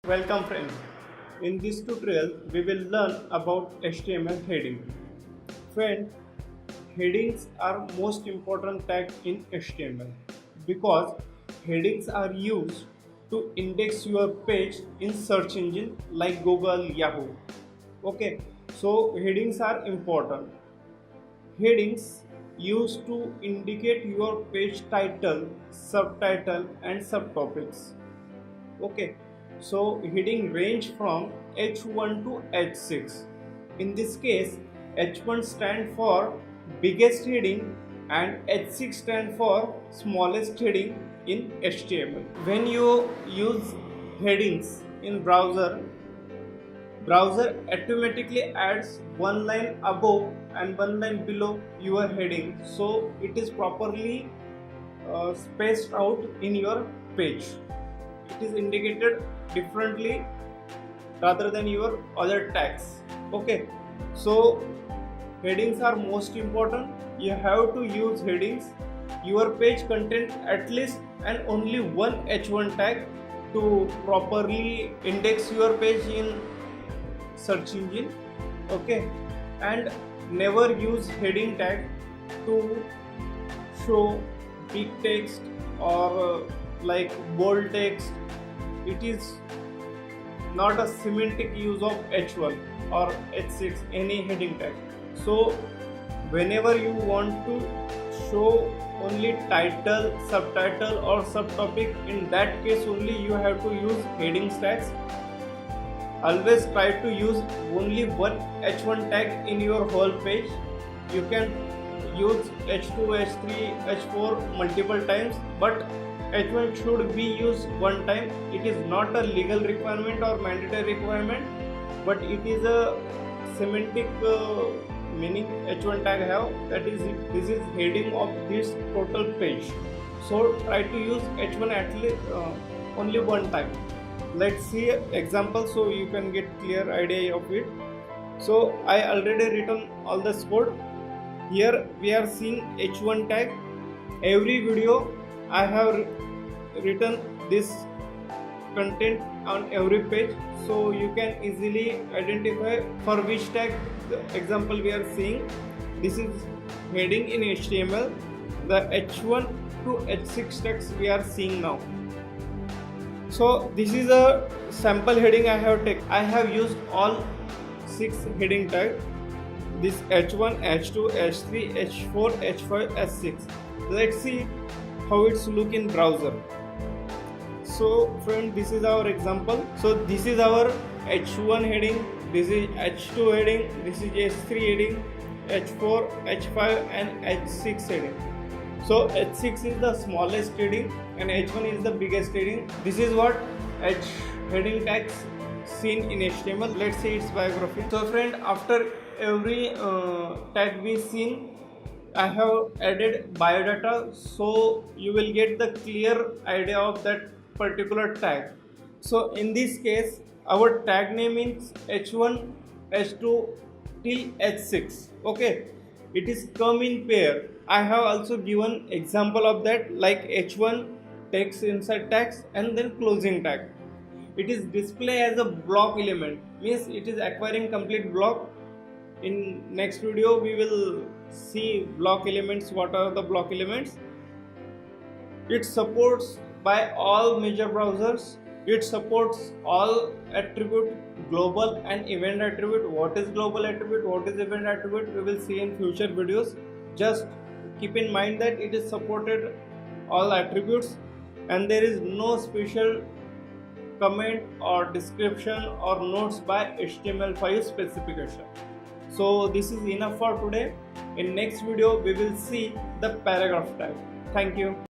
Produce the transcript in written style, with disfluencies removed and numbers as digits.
Welcome friends. In this tutorial we will learn about HTML heading. Friend, headings are most important tag in HTML because headings are used to index your page in search engine like Google, Yahoo. Okay, so headings are important. Headings used to indicate your page title, subtitle and subtopics. Okay, so heading range from H1 to H6. In this case, H1 stand for biggest heading and H6 stand for smallest heading in HTML. When you use headings in browser automatically adds one line above and one line below your heading, so it is properly spaced out in your page. It is indicated differently rather than your other tags. Okay, so headings are most important. You have to use headings. Your page contains at least and only one H1 tag to properly index your page in search engine. Okay, and never use heading tag to show big text or like bold text. It is not a semantic use of H1 or H6 any heading tag. So whenever you want to show only title, subtitle or subtopic, in that case only you have to use heading tags. Always try to use only one H1 tag in your whole page. You can use H2, H3, H4 multiple times, but H1 should be used one time. It is not a legal requirement or mandatory requirement, but it is a semantic meaning H1 tag have, that is this is heading of this total page. So try to use H1 at least only one time. Let's see example so you can get clear idea of it. So I already written all this code. Here we are seeing H1 tag. Every video I have written this content on every page, so you can easily identify for which tag. The example we are seeing, this is heading in HTML. The H1 to H6 tags we are seeing now. So this is a sample heading I have taken. I have used all 6 heading tags. This H1, H2, H3, H4, H5, H6. Let's see how it's look in browser. So friend, this is our example. So this is our H1 heading, this is H2 heading, this is H3 heading, H4, H5 and H6 heading. So H6 is the smallest heading and H1 is the biggest heading. This is what H heading tags seen in HTML. Let's see its biography. So friend, after every tag we seen, I have added biodata, so you will get the clear idea of that particular tag. So in this case, our tag name is H1, H2 till H6. Okay, it is come in pair. I have also given example of that, like H1 text inside tags and then closing tag. It is display as a block element, means it is acquiring complete block. In next video we will see block elements. What are the block elements? It supports by all major browsers. It supports all attribute, global and event attribute. What is global attribute, what is event attribute, we will see in future videos. Just keep in mind that it is supported all attributes and there is no special comment or description or notes by HTML5 specification. So this is enough for today. In next video we will see the paragraph tag. Thank you.